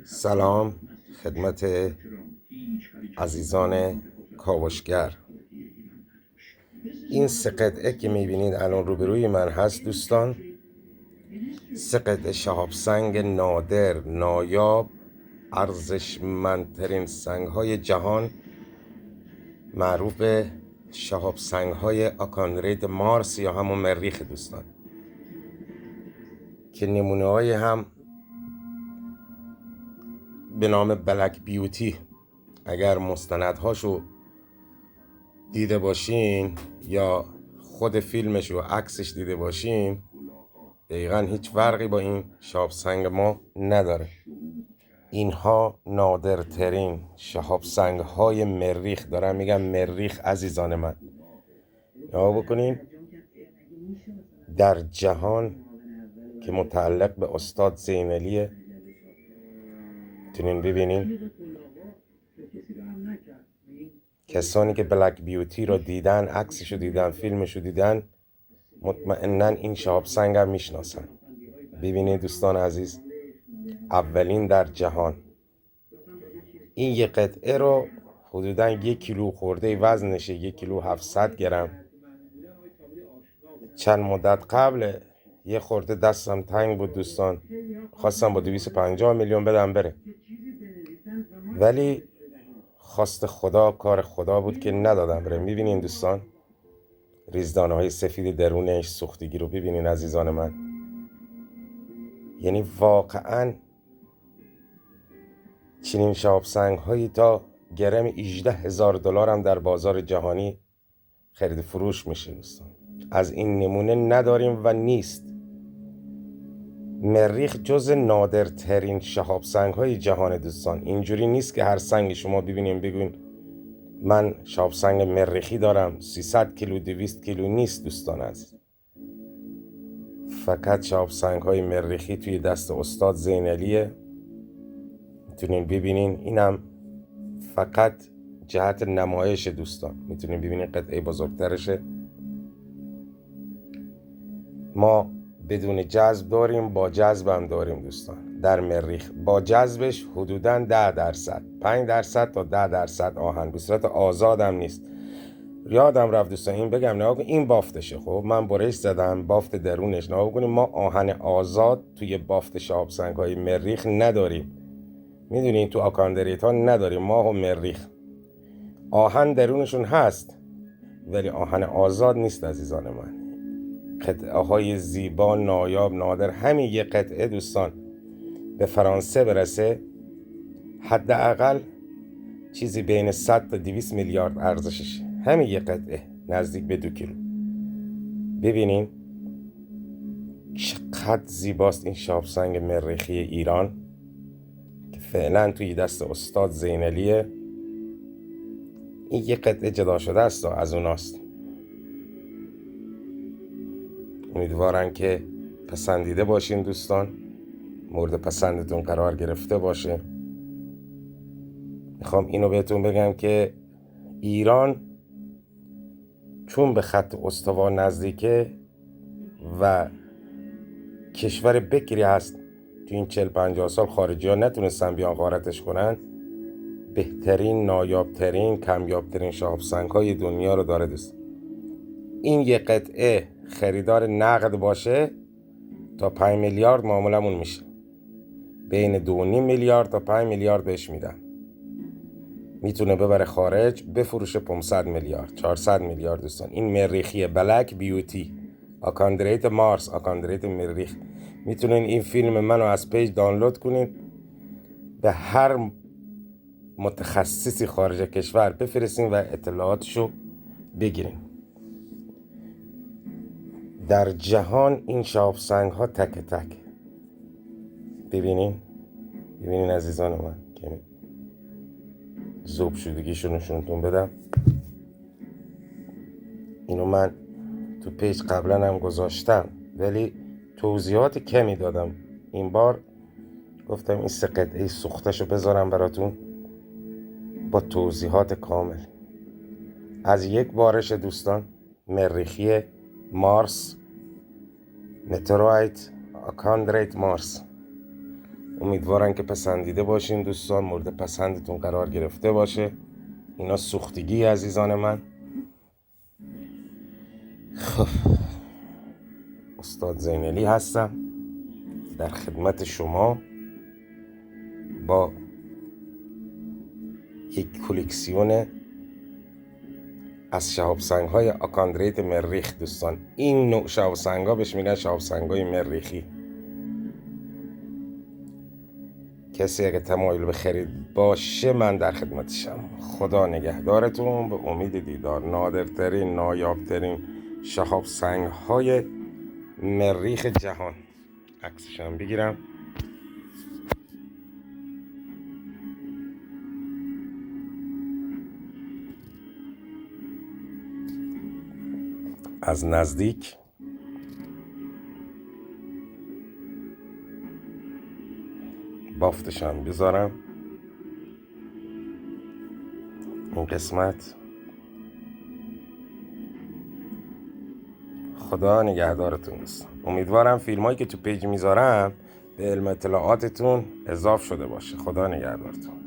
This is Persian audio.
سلام خدمت عزیزان کاوشگر. این سه قطعه که میبینید الان روبروی من هست دوستان، سه قطعه شهاب سنگ نادر، نایاب، ارزشمندترین سنگ‌های جهان، معروف به شهاب سنگ‌های آکاندریت مارس یا همون مریخ دوستان، که نمونه‌های هم به نام بلک بیوتی اگر مستندهاشو دیده باشین یا خود فیلمش و عکسش دیده باشین، دقیقا هیچ فرقی با این شهاب سنگ ما نداره. اینها نادرترین شهاب سنگ های مریخ، دارم میگم مریخ عزیزان من، نگاه بکنین، در جهان که متعلق به استاد زینالیه. میتونین ببینین کسانی که بلک بیوتی رو دیدن، عکسش رو دیدن، فیلمش رو دیدن، مطمئناً این شهاب سنگ هم میشناسن. ببینید دوستان عزیز، اولین در جهان. این یک قطعه رو حدوداً 1 کیلو خورده وزنشه، 1 کیلو 700 گرم. چند مدت قبل یه خورده دستم تنگ بود دوستان، خواستم با 250 میلیون بدم بره، ولی خواست خدا، کار خدا بود که ندادم بره. میبینین دوستان ریزدانه های سفید درونش، سوختگی رو ببینین عزیزان من. یعنی واقعا چنین شهاب سنگ هایی تا گرم 18,000 دلار هم در بازار جهانی خرید فروش میشه دوستان. از این نمونه نداریم و نیست. مریخ جز نادرترین شهاب سنگ های جهان دوستان. اینجوری نیست که هر سنگ شما ببینیم بگوین من شهاب سنگ مریخی دارم 300 کیلو 200 کیلو، نیست دوستان عزیز. فقط شهاب سنگ های مریخی توی دست استاد زینالیه. میتونین ببینین، اینم فقط جهت نمایش دوستان. میتونین ببینین قطعه بزرگترشه. ما بدون جذب داریم، با جذب هم داریم دوستان در مریخ. با جذبش حدوداً 10%، 5% تا 10% آهن، به صورت آزاد هم نیست. یادم رفت دوستان این بگم، نگاه کن این بافتشه. خب من برش زدم بافت درونش. نگاه کنیم ما آهن آزاد توی بافت شهاب سنگ های مریخ نداریم. میدونین تو آکاندریت ها نداریم. ما و مریخ آهن درونشون هست ولی آهن آزاد نیست عزیزان من. قطعه های زیبا، نایاب، نادر. همین یه قطعه دوستان به فرانسه برسه حداقل چیزی بین 100 تا 200 میلیارد ارزششه. همین یه قطعه نزدیک به 2 کیلو. ببینین چقدر زیباست این شهاب سنگ مریخی ایران که فعلا توی دست استاد زینالیه. این یه قطعه جدا شده است و از اوناست. امیدوارم که پسندیده باشین دوستان، مورد پسندتون قرار گرفته باشه. میخوام اینو بهتون بگم که ایران چون به خط استوا نزدیکه و کشور بکری هست، تو این 40-50 سال خارجی ها نتونستن بیان غارتش کنن، بهترین، نایابترین، کمیابترین شهاب سنگ های دنیا رو داره دوست. این یه قطعه خریدار نقد باشه تا 5 میلیارد معاملمون میشه. بین 2.5 میلیارد تا 5 میلیارد بهش میدن. میتونه ببره خارج بفروشه 500 میلیارد 400 میلیارد دوستان. این مریخیه، بلک بیوتی، آکاندریت مارس، آکاندریت مریخ. میتونین این فیلم منو از پیج دانلود کنین، به هر متخصصی خارج کشور بفرستین و اطلاعاتشو بگیرین. در جهان این شهاب سنگ ها تک تک. ببینین عزیزان من که ذوب شدگیشو نشونتون بدم. اینو من تو پیج قبلا هم گذاشتم ولی توضیحات کمی دادم. این بار گفتم این سه قطعه سوختشو بذارم براتون با توضیحات کامل. از یک بارش دوستان، مریخی مارس، متروایت آکاندریت مارس. امیدوارم که پسندیده باشین دوستان، مورد پسندتون قرار گرفته باشه. اینا سوختگی عزیزان من. خب استاد زینالی هستم در خدمت شما با یک کلکسیون از شهاب سنگ های آکاندریت مریخ. دوستان این نوع شهاب سنگ ها بهش میگن شهاب سنگ های مریخی. کسی اگه تمایل به خرید باشه من در خدمتشم. خدا نگهدارتون. به امید دیدار. نادرترین نایابترین شهاب سنگ های مریخ جهان. عکسشم بگیرم. از نزدیک بافتشم بذارم. این قسمت. خدا نگهدارتون دوستان. امیدوارم فیلم هایی که تو پیج میذارم به علم اطلاعاتتون اضاف شده باشه. خدا نگهدارتون.